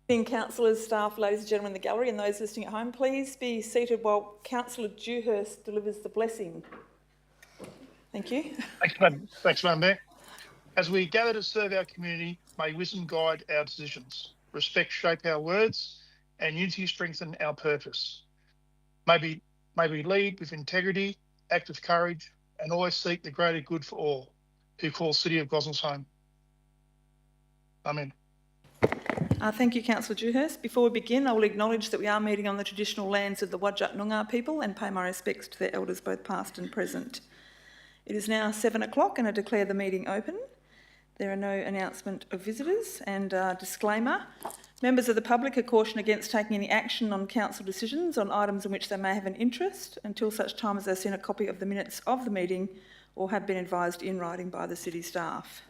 Councillors, staff, ladies and gentlemen in the gallery and those listening at home, please be seated while Councillor Dewhurst delivers the blessing. Thank you. Thanks, Madam Mayor. As we gather to serve our community, may wisdom guide our decisions, respect shape our words, and unity strengthen our purpose. May we lead with integrity, act with courage, and always seek the greater good for all who call City of Gosnells home. Amen. Thank you, Councillor Dewhurst. Before we begin, I will acknowledge that we are meeting on the traditional lands of the Whadjuk Noongar people and pay my respects to their elders, both past and present. It is now 7 o'clock and I declare the meeting open. There are no announcement of visitors and disclaimer. Members of the public are cautioned against taking any action on council decisions on items in which they may have an interest until such time as they've seen a copy of the minutes of the meeting or have been advised in writing by the city staff.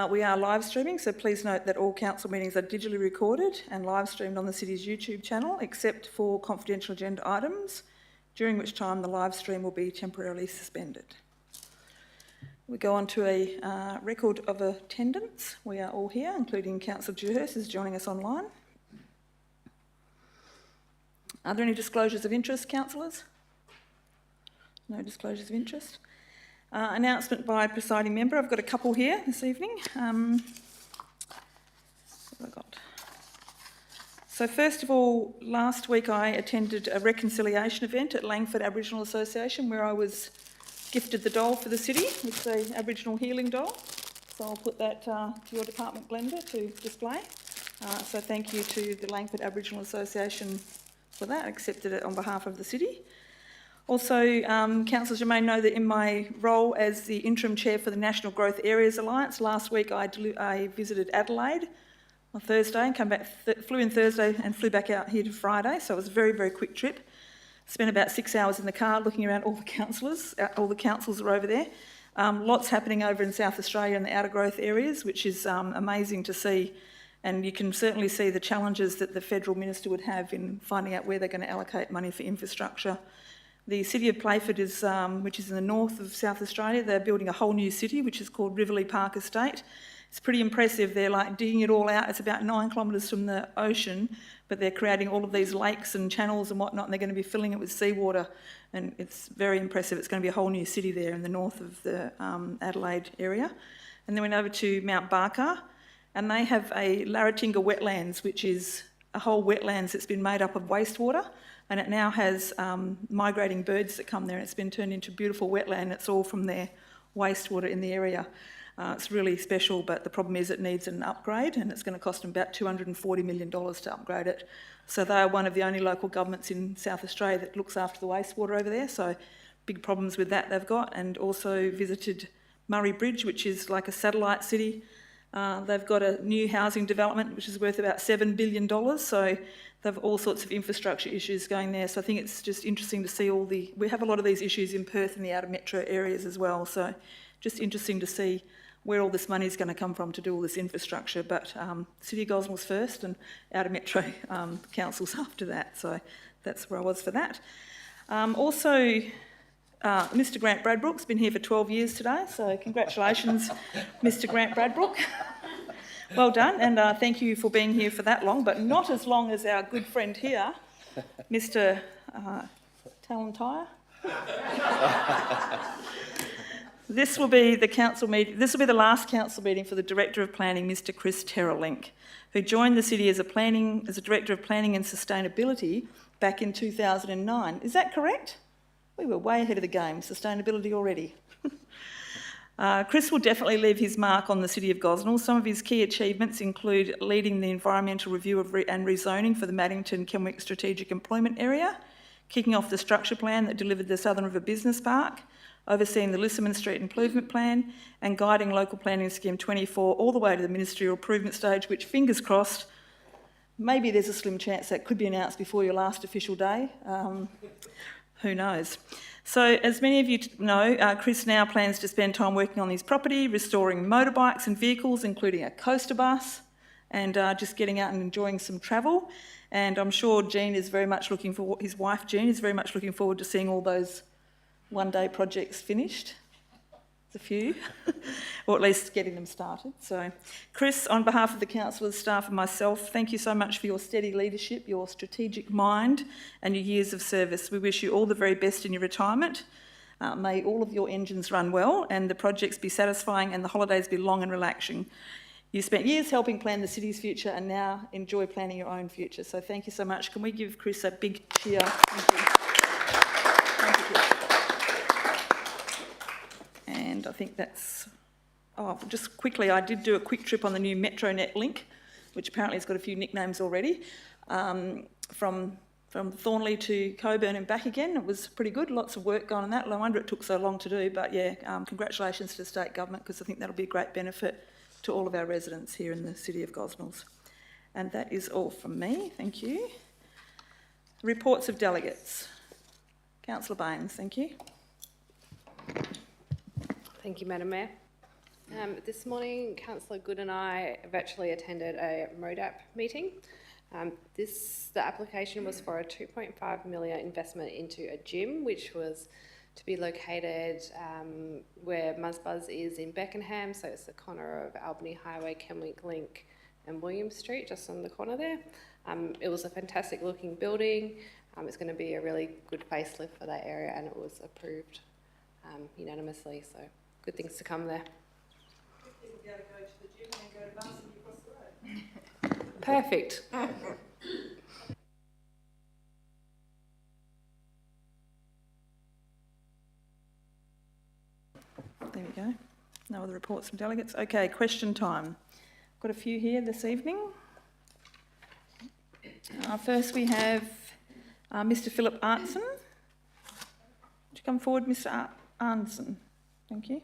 We are live streaming, so please note that all council meetings are digitally recorded and live streamed on the city's YouTube channel, except for confidential agenda items, during which time the live stream will be temporarily suspended. We go on to a record of attendance. We are all here, including Councillor Dewhurst is joining us online. Are there any disclosures of interest, councillors? No disclosures of interest. Announcement by presiding member. I've got a couple here this evening. What have I got? So first of all, last week I attended a reconciliation event at Langford Aboriginal Association where I was gifted the doll for the city. It's an Aboriginal healing doll. So I'll put that to your department, Glenda, to display. So thank you to the Langford Aboriginal Association for that. I accepted it on behalf of the city. Also, councillors, you may know that in my role as the interim chair for the National Growth Areas Alliance, last week I visited Adelaide on Thursday and flew in Thursday and flew back out here to Friday. So it was a very, very quick trip. Spent about 6 hours in the car looking around all the councils are over there. Lots happening over in South Australia in the outer growth areas, which is amazing to see. And you can certainly see the challenges that the federal minister would have in finding out where they're going to allocate money for infrastructure. The city of Playford, which is in the north of South Australia, they're building a whole new city, which is called Riverlea Park Estate. It's pretty impressive. They're like digging it all out. It's about 9 kilometres from the ocean, but they're creating all of these lakes and channels and whatnot, and they're going to be filling it with seawater. And it's very impressive. It's going to be a whole new city there in the north of the Adelaide area. And then we went over to Mount Barker, and they have a Larratinga wetlands, which is a whole wetlands that's been made up of wastewater. And it now has migrating birds that come there, and it's been turned into beautiful wetland. It's all from their wastewater in the area. It's really special, but the problem is it needs an upgrade, and it's going to cost them about $240 million to upgrade it. So they are one of the only local governments in South Australia that looks after the wastewater over there, so big problems with that they've got. And also visited Murray Bridge, which is like a satellite city. They've got a new housing development which is worth about $7 billion, so they've all sorts of infrastructure issues going there. So I think it's just interesting to see we have a lot of these issues in Perth and the outer metro areas as well, so just interesting to see where all this money is going to come from to do all this infrastructure. But City of Gosnells first and outer metro councils after that, so that's where I was for that. Also, Mr Grant Bradbrook's been here for 12 years today, so congratulations, Mr Grant Bradbrook. Well done, and thank you for being here for that long, but not as long as our good friend here, Mr Talentire. This will be the council meeting. This will be the last council meeting for the Director of Planning, Mr Chris Terrelink, who joined the city as a Director of Planning and Sustainability back in 2009. Is that correct? We were way ahead of the game, sustainability already. Chris will definitely leave his mark on the City of Gosnells. Some of his key achievements include leading the environmental review and rezoning for the Maddington-Kenwick Strategic Employment Area, kicking off the structure plan that delivered the Southern River Business Park, overseeing the Lissaman Street Improvement Plan, and guiding Local Planning Scheme 24 all the way to the ministerial improvement stage, which, fingers crossed, maybe there's a slim chance that could be announced before your last official day. Who knows? So, as many of you know, Chris now plans to spend time working on his property, restoring motorbikes and vehicles, including a coaster bus, and just getting out and enjoying some travel. And I'm sure Jean is very much looking for, his wife Jean is very much looking forward to seeing all those one-day projects finished. a few, or at least getting them started. So, Chris, on behalf of the councillors, staff and myself, thank you so much for your steady leadership, your strategic mind and your years of service. We wish you all the very best in your retirement. May all of your engines run well and the projects be satisfying and the holidays be long and relaxing. You spent years helping plan the city's future and now enjoy planning your own future. So thank you so much. Can we give Chris a big cheer? Thank you. Thank you, Chris. And I think that's... Oh, just quickly, I did do a quick trip on the new MetroNet link, which apparently has got a few nicknames already, from Thornley to Coburn and back again. It was pretty good, lots of work going on that. No wonder it took so long to do, but yeah, congratulations to the state government, because I think that'll be a great benefit to all of our residents here in the city of Gosnells. And that is all from me, thank you. Reports of delegates. Councillor Baines, thank you. Thank you, Madam Mayor. This morning, Councillor Good and I virtually attended a MODAP meeting. The application was for a $2.5 million investment into a gym, which was to be located where Muzzbuzz is in Beckenham, so it's the corner of Albany Highway, Kenwick Link and William Street, just on the corner there. It was a fantastic looking building. It's going to be a really good facelift for that area, and it was approved unanimously, so good things to come there. People be able to go to the gym and go to Varsity across the road. Perfect. There we go. No other reports from delegates. Okay, question time. Got a few here this evening. First we have Mr. Philip Arnson. Would you come forward, Mr. Arnson? Thank you.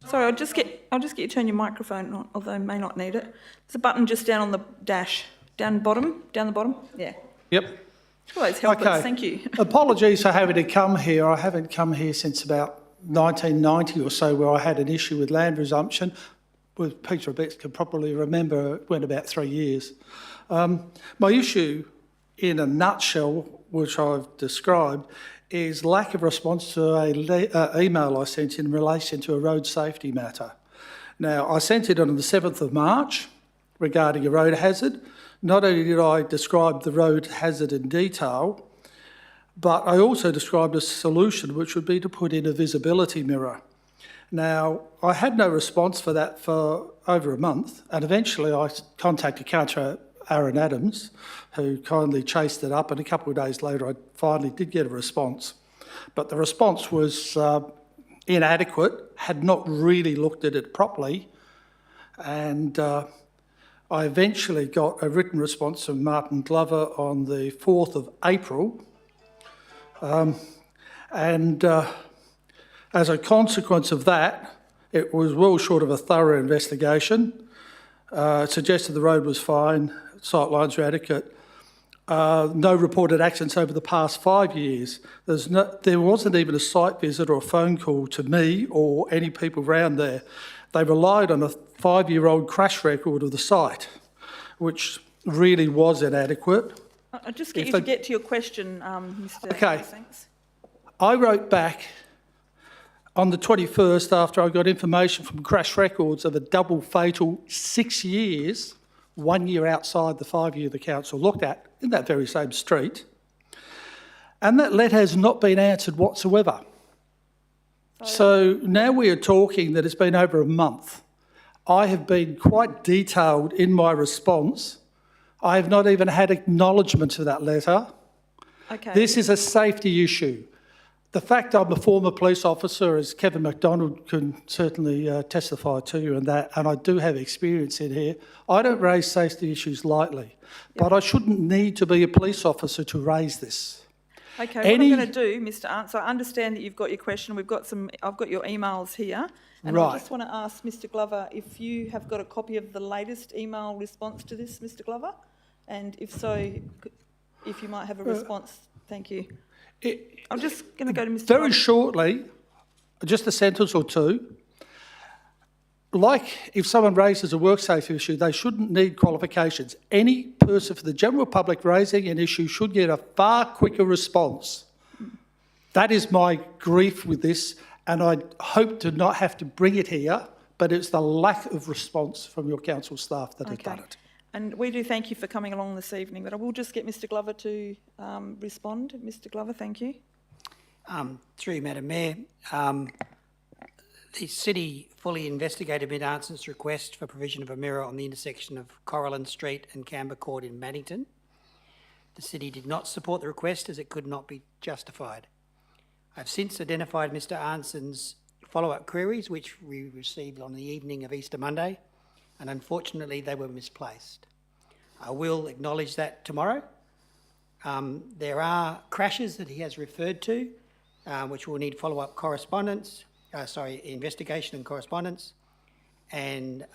Sorry, I'll just get you to turn your microphone on, although I may not need it. There's a button just down on the dash, down the bottom. Yeah. Yep. Always help us, Okay. thank you. Apologies for having to come here. I haven't come here since about 1990 or so, where I had an issue with land resumption. With Peter Abetz can probably remember, it went about 3 years. My issue, in a nutshell, which I've described, is lack of response to an email I sent in relation to a road safety matter. Now, I sent it on the 7th of March regarding a road hazard. Not only did I describe the road hazard in detail, but I also described a solution, which would be to put in a visibility mirror. Now, I had no response for that for over a month, and eventually I contacted Councillor Aaron Adams, who kindly chased it up, and a couple of days later I finally did get a response. But the response was inadequate, had not really looked at it properly, and I eventually got a written response from Martin Glover on the 4th of April. As a consequence of that, it was well short of a thorough investigation. It suggested the road was fine, sightlines were adequate. No reported accidents over the past 5 years. There wasn't even a site visit or a phone call to me or any people around there. They relied on a 5-year-old crash record of the site, which really was inadequate. I'll just get you to get to your question, Mr. Okay. Thanks. I wrote back on the 21st after I got information from crash records of a double fatal 6 years, 1 year outside the 5 year the council looked at, in that very same street. And that letter has not been answered whatsoever. So now we are talking that it's been over a month. I have been quite detailed in my response. I have not even had acknowledgement of that letter. Okay. This is a safety issue. The fact I'm a former police officer, as Kevin MacDonald can certainly testify to you in that, and I do have experience in here, I don't raise safety issues lightly. Yep. But I shouldn't need to be a police officer to raise this. Okay, what I'm going to do, Mr. Arndt, so I understand that you've got your question. I've got your emails here. And right. I just want to ask Mr. Glover if you have got a copy of the latest email response to this, Mr. Glover? And if so, if you might have a response, thank you. I'm just going to go to Mr. Very Glover. shortly, just a sentence or two. Like if someone raises a work safety issue, they shouldn't need qualifications. Any person for the general public raising an issue should get a far quicker response That is my grief with this, and I hope to not have to bring it here, but it's the lack of response from your council staff that have done it. And we do thank you for coming along this evening, but I will just get Mr Glover to respond. Mr Glover, thank you. Through you, Madam Mayor, the City fully investigated Mid Anson's request for provision of a mirror on the intersection of Corallan Street and Canberra Court in Maddington. The City did not support the request as it could not be justified. I've since identified Mr Anson's follow-up queries, which we received on the evening of Easter Monday, and unfortunately they were misplaced. I will acknowledge that tomorrow. There are crashes that he has referred to, which will need follow-up correspondence, investigation and correspondence, and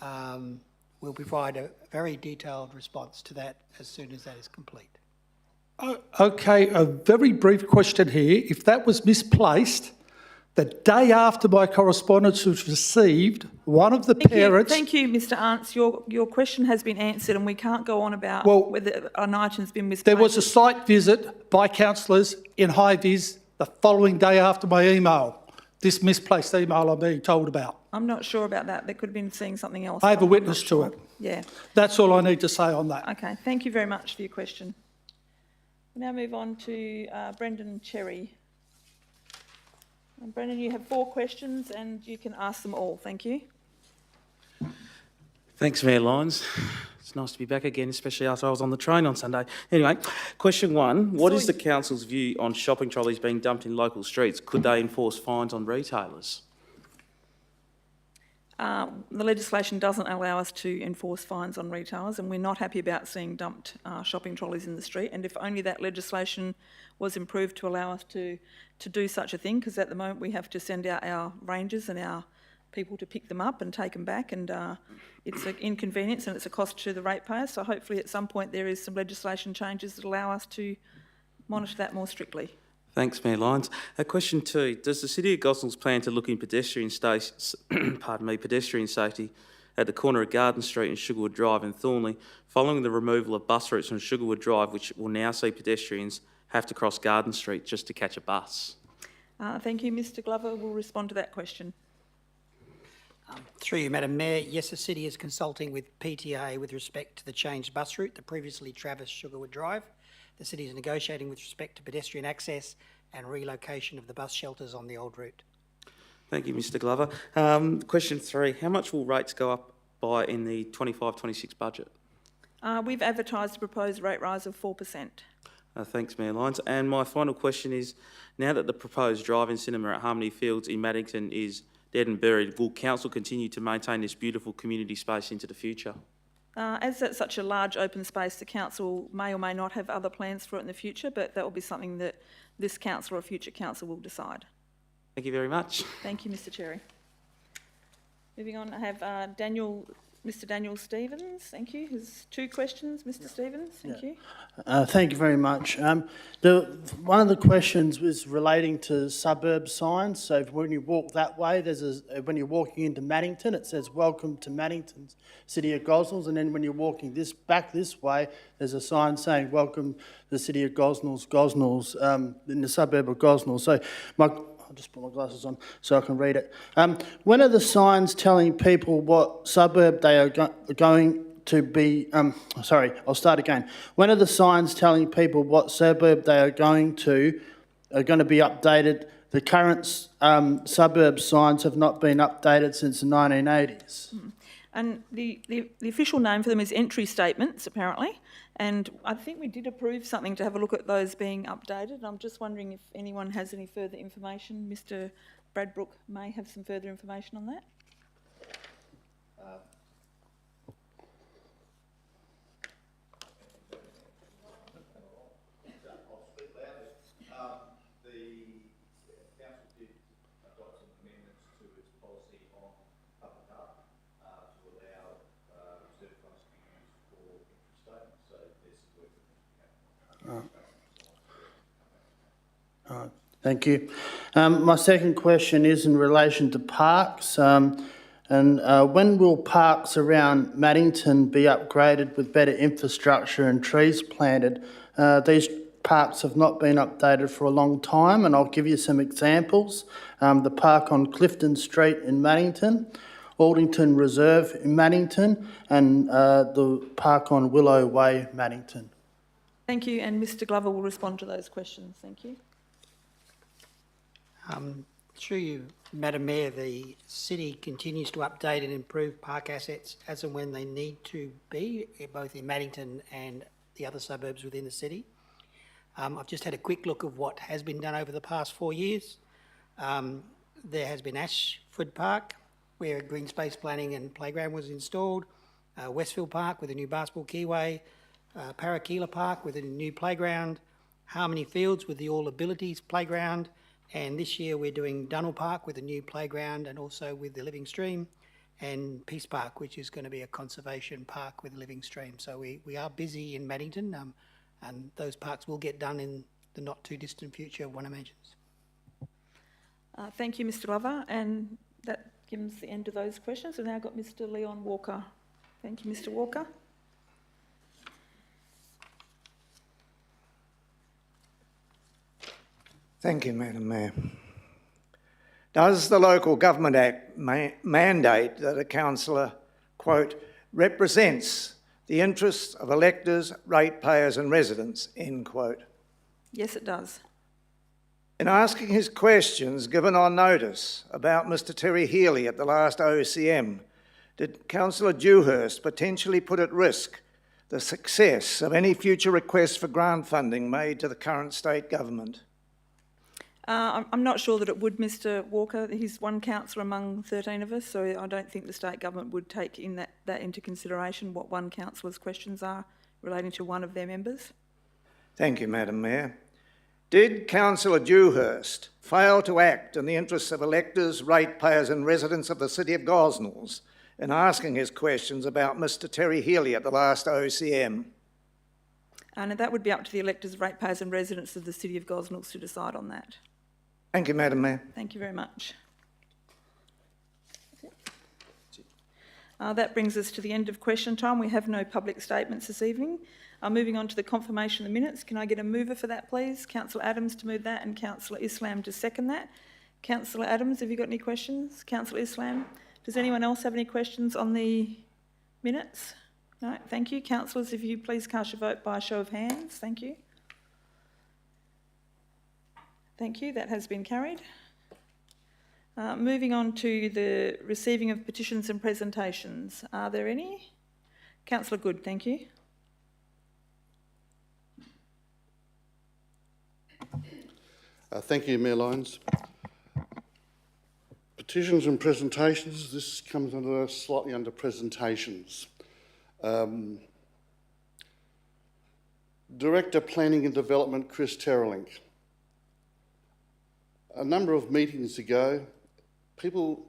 we'll provide a very detailed response to that as soon as that is complete. Okay, a very brief question here. If that was misplaced, the day after my correspondence was received, one of the parents... Thank you, Mr Arndt. Your question has been answered and we can't go on about whether an item's been misplaced. There was a site visit by councillors in high-vis the following day after my email. This misplaced email I'm being told about. I'm not sure about that. They could have been seeing something else. I have a witness to it. Yeah. That's all I need to say on that. Okay, thank you very much for your question. We now move on to Brendan Cherry. And Brendan, you have 4 questions and you can ask them all. Thank you. Thanks, Mayor Lyons. It's nice to be back again, especially after I was on the train on Sunday. Anyway, question 1, what is the council's view on shopping trolleys being dumped in local streets? Could they enforce fines on retailers? The legislation doesn't allow us to enforce fines on retailers, and we're not happy about seeing dumped shopping trolleys in the street. And if only that legislation was improved to allow us to do such a thing, because at the moment we have to send out our rangers and our people to pick them up and take them back, and it's an inconvenience and it's a cost to the ratepayers. So hopefully at some point there is some legislation changes that allow us to monitor that more strictly. Thanks, Mayor Lyons. Question 2, does the City of Gosnells plan to look in pedestrian safety at the corner of Garden Street and Sugarwood Drive in Thornley, following the removal of bus routes from Sugarwood Drive, which will now see pedestrians have to cross Garden Street just to catch a bus? Thank you. Mr Glover will respond to that question. Through you, Madam Mayor, yes, the City is consulting with PTA with respect to the changed bus route that previously traversed Sugarwood Drive. The City is negotiating with respect to pedestrian access and relocation of the bus shelters on the old route. Thank you, Mr Glover. Question 3, how much will rates go up by in the 25-26 budget? We've advertised a proposed rate rise of 4%. Thanks, Mayor Lyons. And my final question is, now that the proposed drive-in cinema at Harmony Fields in Maddington is dead and buried, will Council continue to maintain this beautiful community space into the future? As that's such a large open space, the council may or may not have other plans for it in the future, but that will be something that this council or a future council will decide. Thank you very much. Thank you, Mr Cherry. Moving on, I have Mr Daniel Stevens. Thank you. His 2 questions, Mr Stevens. Thank you. Thank you very much. One of the questions was relating to suburb signs. So when you walk that way, when you're walking into Maddington, it says "Welcome to Maddington, City of Gosnells," and then when you're walking back this way, there's a sign saying "Welcome to the City of Gosnells," in the suburb of Gosnells. So I'll just put my glasses on so I can read it. When are the signs telling people what suburb they are going to be... I'll start again. When are the signs telling people what suburb they are going to be updated? The current suburb signs have not been updated since the 1980s. And the official name for them is entry statements, apparently. And I think we did approve something to have a look at those being updated. I'm just wondering if anyone has any further information. Mr Bradbrook may have some further information on that. Thank you. My second question is in relation to parks. When will parks around Maddington be upgraded with better infrastructure and trees planted? These parks have not been updated for a long time, and I'll give you some examples. The park on Clifton Street in Maddington, Aldington Reserve in Maddington, and the park on Willow Way, Maddington. Thank you, and Mr Glover will respond to those questions. Thank you. Through you, Madam Mayor, the city continues to update and improve park assets as and when they need to be, both in Maddington and the other suburbs within the city. I've just had a quick look of what has been done over the past 4 years. There has been Ashford Park, where green space planning and playground was installed, Westfield Park with a new basketball keyway, Parakeela Park with a new playground, Harmony Fields with the All Abilities playground, and this year we're doing Dunnell Park with a new playground and also with the living stream, and Peace Park, which is going to be a conservation park with a living stream. So we are busy in Maddington, and those parks will get done in the not too distant future, one imagines. Thank you, Mr Glover, and that gives the end of those questions. We've now got Mr Leon Walker. Thank you, Mr Walker. Thank you, Madam Mayor. Does the Local Government Act mandate that a councillor, quote, represents the interests of electors, ratepayers and residents, end quote? Yes, it does. In asking his questions given on notice about Mr Terry Healy at the last OCM, did Councillor Dewhurst potentially put at risk the success of any future requests for grant funding made to the current state government? I'm not sure that it would, Mr Walker. He's one councillor among 13 of us, so I don't think the state government would take in that into consideration, what one councillor's questions are relating to one of their members. Thank you, Madam Mayor. Did Councillor Dewhurst fail to act in the interests of electors, ratepayers and residents of the City of Gosnells in asking his questions about Mr Terry Healy at the last OCM? And that would be up to the electors, ratepayers and residents of the City of Gosnells to decide on that. Thank you, Madam Mayor. Thank you very much. That brings us to the end of question time. We have no public statements this evening. Moving on to the confirmation of the minutes. Can I get a mover for that, please? Councillor Adams to move that and Councillor Islam to second that. Councillor Adams, have you got any questions? Councillor Islam, does anyone else have any questions on the minutes? No, thank you. Councillors, if you please cast your vote by a show of hands. Thank you. Thank you, that has been carried. Moving on to the receiving of petitions and presentations. Are there any? Councillor Good, thank you. Thank you, Mayor Lyons. Petitions and presentations, this comes slightly under presentations. Director Planning and Development, Chris Terrelink. A number of meetings ago,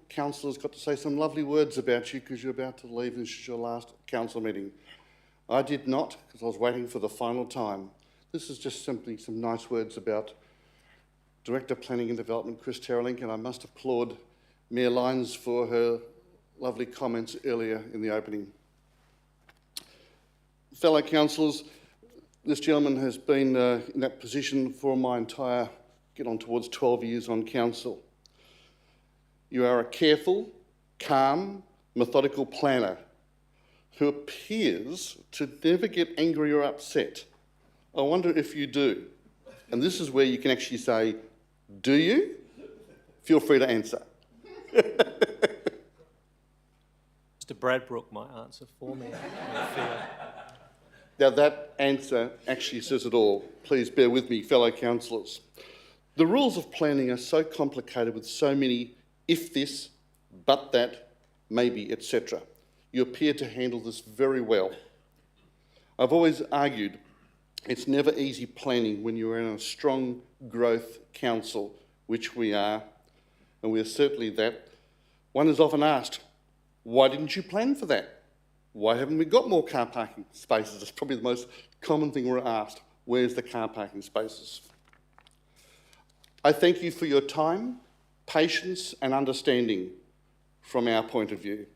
councillors got to say some lovely words about you because you're about to leave and this is your last council meeting. I did not, because I was waiting for the final time. This is just simply some nice words about Director Planning and Development, Chris Terrelink, and I must applaud Mayor Lyons for her lovely comments earlier in the opening. Fellow councillors, this gentleman has been in that position for my entire, towards 12 years on council. You are a careful, calm, methodical planner who appears to never get angry or upset. I wonder if you do. And this is where you can actually say, do you? Feel free to answer. Mr. Bradbrook might answer for me. Now that answer actually says it all. Please bear with me, fellow councillors. The rules of planning are so complicated with so many if this, but that, maybe, etc. You appear to handle this very well. I've always argued it's never easy planning when you're in a strong growth council, which we are, and we're certainly that. One is often asked, why didn't you plan for that? Why haven't we got more car parking spaces? It's probably the most common thing we're asked. Where's the car parking spaces? I thank you for your time, patience and understanding from our point of view.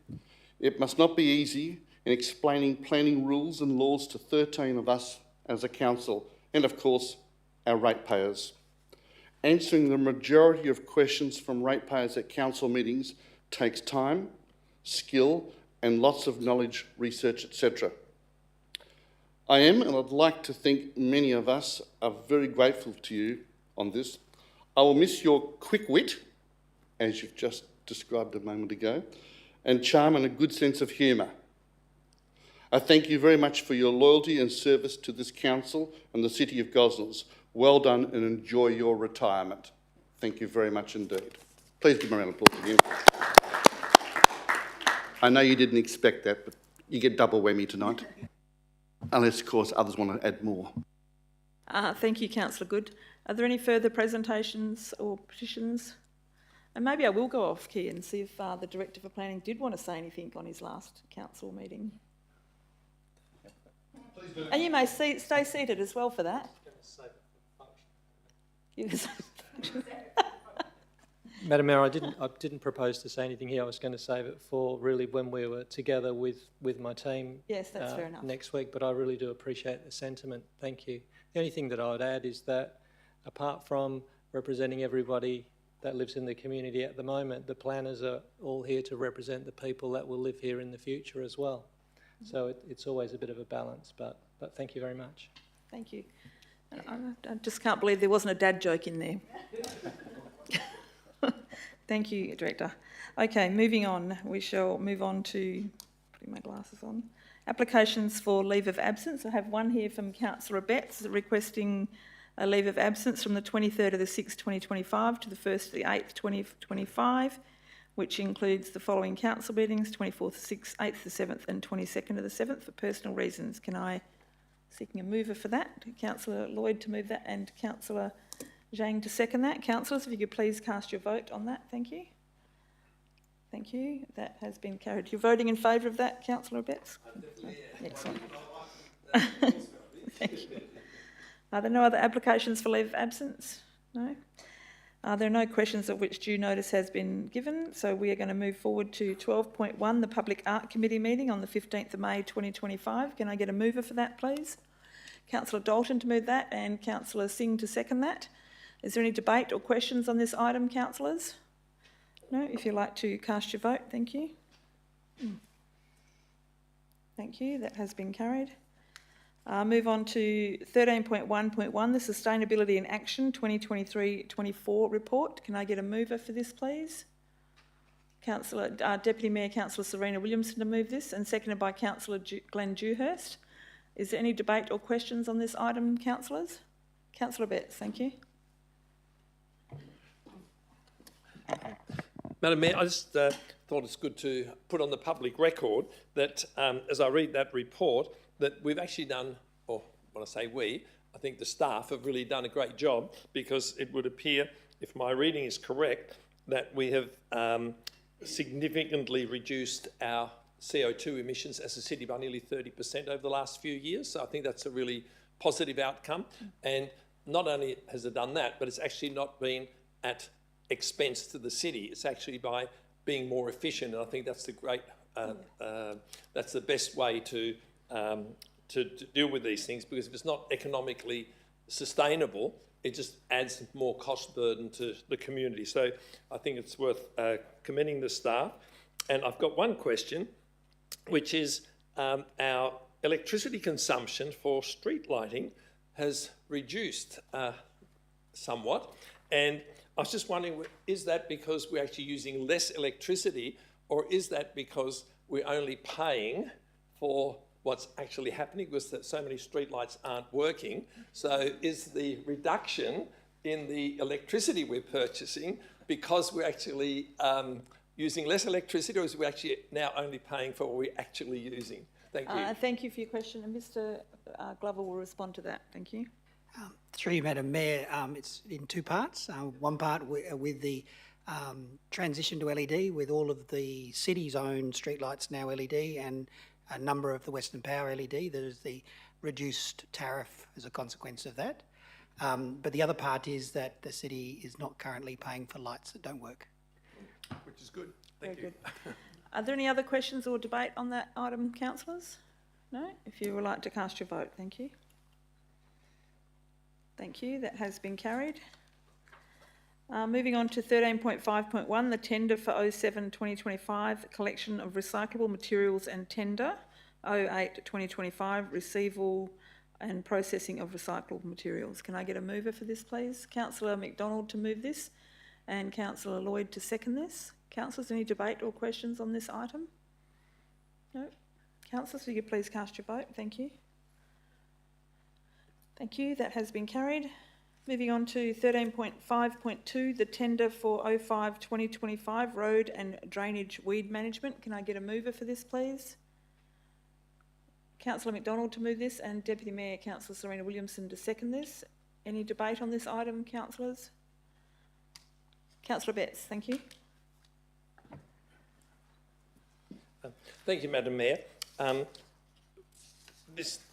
It must not be easy in explaining planning rules and laws to 13 of us as a council, and of course, our ratepayers. Answering the majority of questions from ratepayers at council meetings takes time, skill, and lots of knowledge, research, etc. I am, and I'd like to think many of us are very grateful to you on this. I will miss your quick wit, as you've just described a moment ago, and charm and a good sense of humour. I thank you very much for your loyalty and service to this council and the City of Gosnells. Well done and enjoy your retirement. Thank you very much indeed. Please give me a round of applause again. I know you didn't expect that, but you get double whammy tonight. Unless, of course, others want to add more. Thank you, Councillor Good. Are there any further presentations or petitions? And maybe I will go off key and see if the Director for Planning did want to say anything on his last council meeting. And you may stay seated as well for that. Madam Mayor, I didn't propose to say anything here. I was going to save it for really when we were together with my team. Yes, that's fair enough. Next week, but I really do appreciate the sentiment. Thank you. The only thing that I would add is that apart from representing everybody that lives in the community at the moment, the planners are all here to represent the people that will live here in the future as well. So it's always a bit of a balance, but thank you very much. Thank you. I just can't believe there wasn't a dad joke in there. Thank you, Director. Okay, moving on. We shall move on to, putting my glasses on, applications for leave of absence. I have one here from Councillor Betts requesting a leave of absence from the 23rd of the 6th, 2025 to the 1st of the 8th, 2025, which includes the following council meetings, 24th of the 6th, 8th of the 7th and 22nd of the 7th for personal reasons. Can I, seeking a mover for that, Councillor Lloyd to move that and Councillor Zhang to second that. Councillors, if you could please cast your vote on that. Thank you. Thank you. That has been carried. You're voting in favour of that, Councillor Betts? Excellent. Thank you. Are there no other applications for leave of absence? No? There are no questions of which due notice has been given, so we are going to move forward to 12.1, the Public Art Committee meeting on the 15th of May 2025. Can I get a mover for that, please? Councillor Dalton to move that and Councillor Singh to second that. Is there any debate or questions on this item, councillors? No? If you'd like to cast your vote, thank you. Thank you. That has been carried. Move on to 13.1.1, the Sustainability in Action 2023-24 report. Can I get a mover for this, please? Deputy Mayor Councillor Serena Williamson to move this and seconded by Councillor Glenn Dewhurst. Is there any debate or questions on this item, councillors? Councillor Betts, thank you. Madam Mayor, I just thought it's good to put on the public record that as I read that report, that we've actually done, or when I say we, I think the staff have really done a great job, because it would appear, if my reading is correct, that we have significantly reduced our CO2 emissions as a city by nearly 30% over the last few years. So I think that's a really positive outcome. And not only has it done that, but it's actually not been at expense to the city. It's actually by being more efficient. And I think that's the great, that's the best way to deal with these things, because if it's not economically sustainable, it just adds more cost burden to the community. So I think it's worth commending the staff. And I've got one question, which is our electricity consumption for street lighting has reduced somewhat. And I was just wondering, is that because we're actually using less electricity, or is that because we're only paying for what's actually happening because so many streetlights aren't working? So is the reduction in the electricity we're purchasing because we're actually using less electricity, or is we actually now only paying for what we're actually using? Thank you. Thank you for your question, and Mr. Glover will respond to that. Thank you. Through you, Madam Mayor, it's in two parts. One part with the transition to LED, with all of the city's own streetlights now LED, and a number of the Western Power LED. There's the reduced tariff as a consequence of that. But the other part is that the city is not currently paying for lights that don't work. Which is good. Thank you. Good. Are there any other questions or debate on that item, councillors? No? If you would like to cast your vote, thank you. Thank you, that has been carried. Moving on to 13.5.1, the tender for 07-2025, collection of recyclable materials and tender 08-2025, receival and processing of recyclable materials. Can I get a mover for this, please? Councillor McDonald to move this and Councillor Lloyd to second this. Councillors, any debate or questions on this item? No? Councillors, will you please cast your vote? Thank you. Thank you, that has been carried. Moving on to 13.5.2, the tender for 05-2025 road and drainage weed management. Can I get a mover for this, please? Councillor McDonald to move this and Deputy Mayor Councillor Serena Williamson to second this. Any debate on this item, councillors? Councillor Betts, thank you. Thank you, Madam Mayor.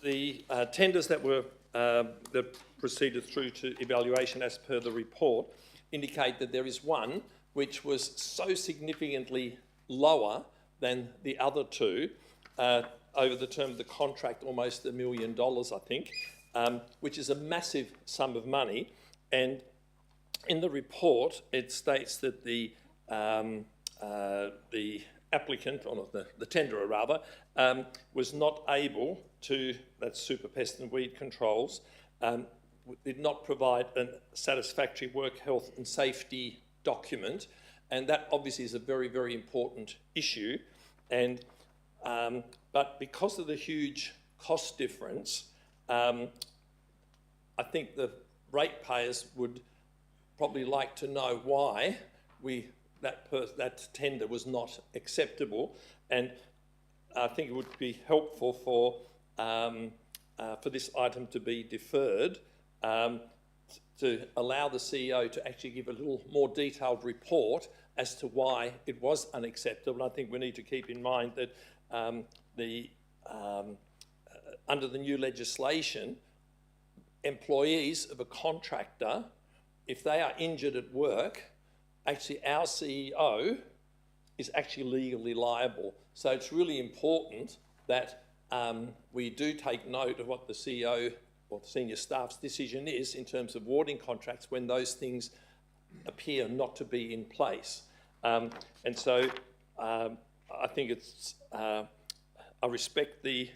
The tenders that were that proceeded through to evaluation as per the report indicate that there is one which was so significantly lower than the other two over the term of the contract, almost $1 million, I think, which is a massive sum of money. And in the report, it states that the applicant, or not the tenderer rather, was not able to, that's Super Pest and Weed Controls, did not provide a satisfactory work health and safety document, and that obviously is a very, very important issue. And but because of the huge cost difference, I think the ratepayers would probably like to know why that tender was not acceptable, and I think it would be helpful for this item to be deferred, to allow the CEO to actually give a little more detailed report as to why it was unacceptable. I think we need to keep in mind that under the new legislation, employees of a contractor, if they are injured at work, actually our CEO is actually legally liable. So it's really important that we do take note of what the CEO or the senior staff's decision is in terms of awarding contracts when those things appear not to be in place. And so I think it's, I respect the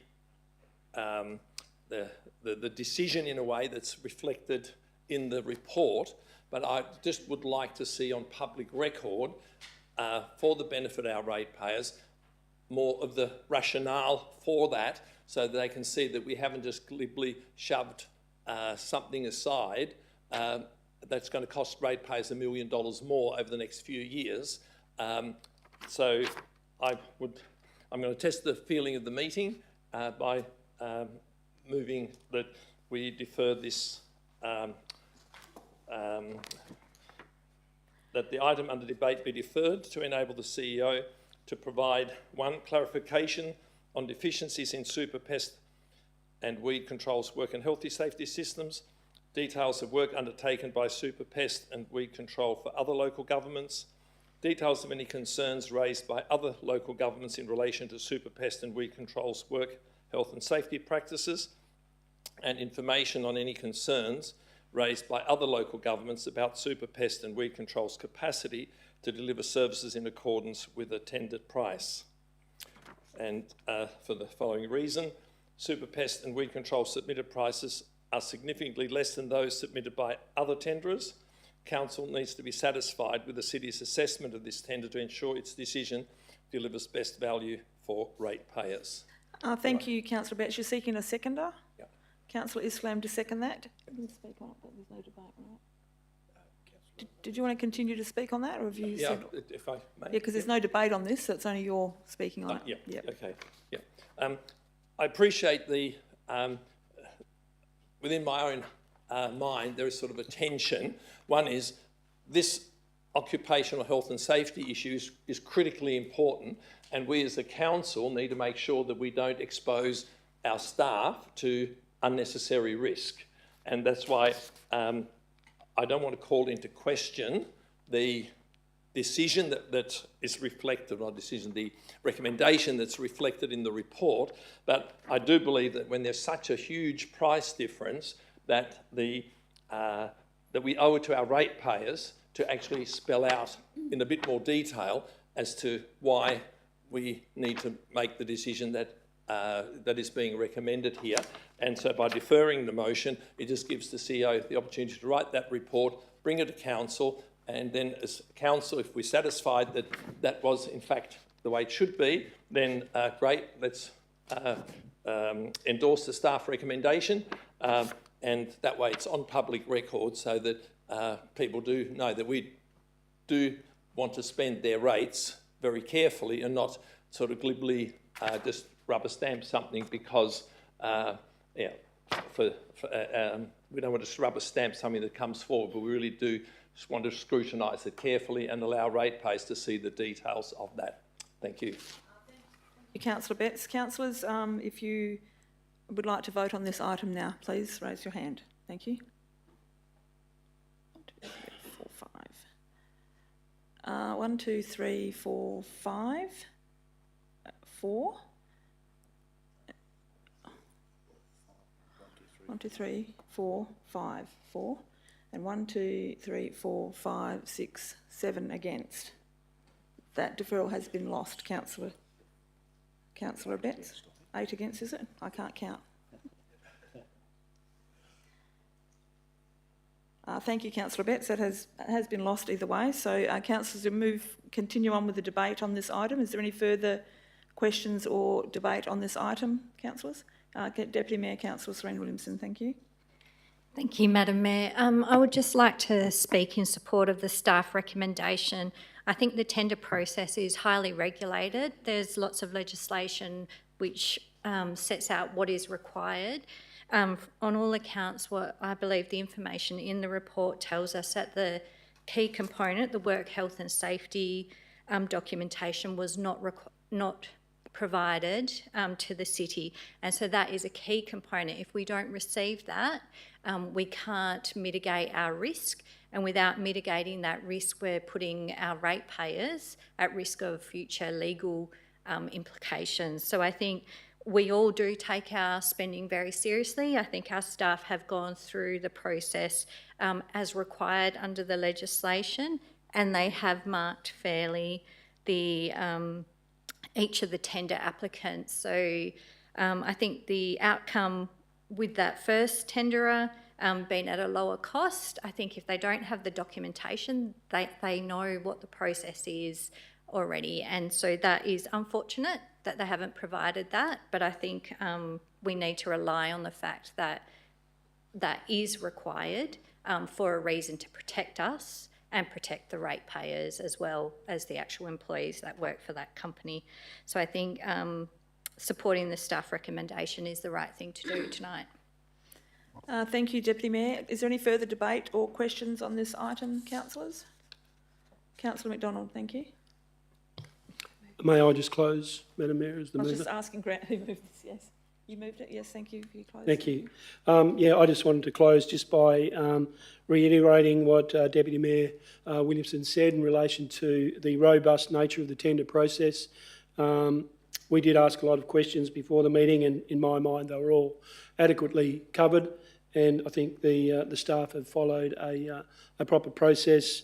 decision in a way that's reflected in the report, but I just would like to see on public record, for the benefit of our ratepayers, more of the rationale for that, so that they can see that we haven't just glibly shoved something aside that's going to cost ratepayers $1 million more over the next few years. So I'm going to test the feeling of the meeting by moving that we defer this, that the item under debate be deferred to enable the CEO to provide, one, clarification on deficiencies in super pest and weed controls work and healthy safety systems, details of work undertaken by super pest and weed control for other local governments, details of any concerns raised by other local governments in relation to super pest and weed controls work, health and safety practices, and information on any concerns raised by other local governments about super pest and weed control's capacity to deliver services in accordance with a tendered price. And for the following reason, super pest and weed control submitted prices are significantly less than those submitted by other tenderers. Council needs to be satisfied with the city's assessment of this tender to ensure its decision delivers best value for ratepayers. Thank you, Councillor Betts. You're seeking a seconder? Yep. Councillor Islam to second that. You can speak on it, but there's no debate, right? Did you want to continue to speak on that, or have you said... if I may. Yeah, because there's no debate on this, so it's only you're speaking on it. Yeah, Yep. okay, yeah. I appreciate the, within my own mind, there is sort of a tension. One is this occupational health and safety issue is critically important, and we as a council need to make sure that we don't expose our staff to unnecessary risk. And that's why I don't want to call into question the decision that is reflected, not decision, the recommendation that's reflected in the report, but I do believe that when there's such a huge price difference, that the that we owe it to our ratepayers to actually spell out in a bit more detail as to why we need to make the decision that that is being recommended here. And so by deferring the motion, it just gives the CEO the opportunity to write that report, bring it to council, and then as council, if we're satisfied that that was in fact the way it should be, then great, let's endorse the staff recommendation, and that way it's on public record so that people do know that we do want to spend their rates very carefully and not sort of glibly just rubber stamp something because, we don't want to rubber stamp something that comes forward, but we really do just want to scrutinise it carefully and allow ratepayers to see the details of that. Thank you. Councillor Betts. Councillors, if you would like to vote on this item now, please raise your hand. Thank you. 1, 2, 3, 4, 5. 4. 1, 2, 3, 4, 5, 4. And 1, 2, 3, 4, 5, 6, 7 against. That deferral has been lost, Councillor Betts. 8 against, is it? I can't count. Thank you, Councillor Betts. That has been lost either way. So, councillors, we'll continue on with the debate on this item. Is there any further questions or debate on this item, councillors? Deputy Mayor, Councillor Serene Williamson, thank you. Thank you, Madam Mayor. I would just like to speak in support of the staff recommendation. I think the tender process is highly regulated. There's lots of legislation which sets out what is required. On all accounts, what I believe the information in the report tells us that the key component, the work health and safety documentation, was not provided to the city, and so that is a key component. If we don't receive that, we can't mitigate our risk, and without mitigating that risk, we're putting our ratepayers at risk of future legal implications. So I think we all do take our spending very seriously. I think our staff have gone through the process as required under the legislation, and they have marked fairly the each of the tender applicants. So I think the outcome with that first tenderer being at a lower cost, I think if they don't have the documentation, they know what the process is already. And so that is unfortunate that they haven't provided that, but I think we need to rely on the fact that that is required for a reason to protect us and protect the ratepayers as well as the actual employees that work for that company. So I think supporting the staff recommendation is the right thing to do tonight. Thank you, Deputy Mayor. Is there any further debate or questions on this item, councillors? Councillor McDonald, thank you. May I just close, Madam Mayor, as the mover? I was just asking who moved this, yes. You moved it, yes, thank you for your close. Thank you. Yeah, I just wanted to close just by reiterating what Deputy Mayor Williamson said in relation to the robust nature of the tender process. We did ask a lot of questions before the meeting, and in my mind they were all adequately covered, and I think the staff have followed a proper process,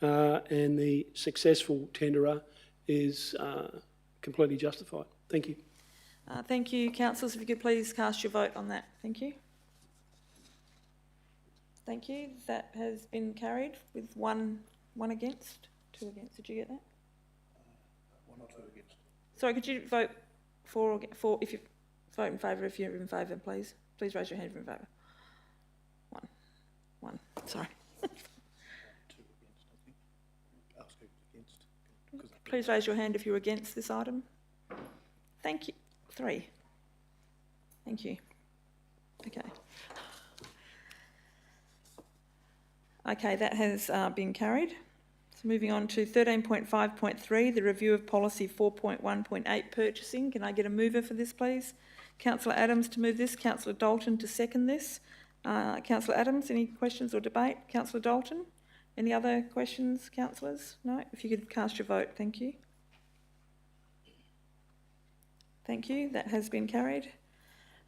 and the successful tenderer is completely justified. Thank you. Thank you, councillors. If you could please cast your vote on that. Thank you. Thank you. That has been carried with one against, 2 against. Did you get that? 1 or 2 against. Sorry, could you vote for if you vote in favour, if you're in favour, please? Please raise your hand if you're in favour. 1. Sorry. 2 against, I think. Ask who's against. Please raise your hand if you're against this item. Thank you. 3. Thank you. Okay. Okay, that has been carried. So moving on to 13.5.3, the review of policy 4.1.8 purchasing. Can I get a mover for this, please? Councillor Adams to move this, Councillor Dalton to second this. Councillor Adams, any questions or debate? Councillor Dalton, any other questions, councillors? No? If you could cast your vote, thank you. Thank you, that has been carried.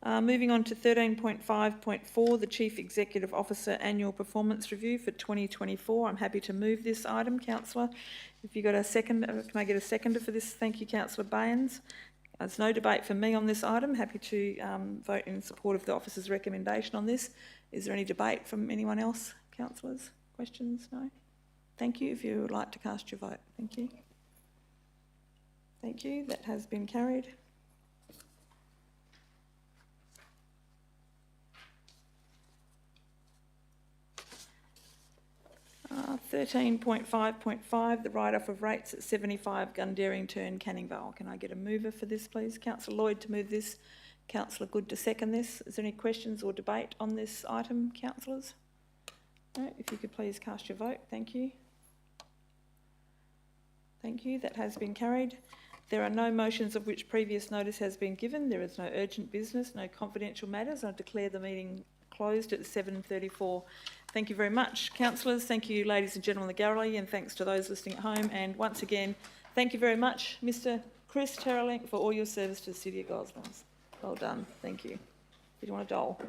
Moving on to 13.5.4, the Chief Executive Officer Annual Performance Review for 2024. I'm happy to move this item, Councillor. If you got a second, can I get a seconder for this? Thank you, Councillor Baines. There's no debate for me on this item. Happy to vote in support of the officer's recommendation on this. Is there any debate from anyone else, councillors? Questions? No? Thank you. If you would like to cast your vote. Thank you. Thank you. That has been carried. 13.5.5, the write-off of rates at 75 Gundaring turn Canning Vale. Can I get a mover for this, please? Councillor Lloyd to move this. Councillor Good to second this. Is there any questions or debate on this item, councillors? No, if you could please cast your vote. Thank you. Thank you. That has been carried. There are no motions of which previous notice has been given. There is no urgent business, no confidential matters. I declare the meeting closed at 7:34. Thank you very much, councillors. Thank you, ladies and gentlemen in the gallery, and thanks to those listening at home. And once again, thank you very much, Mr. Chris Terrelink, for all your service to the City of Gosnells. Well done. Thank you. Did you want a dole?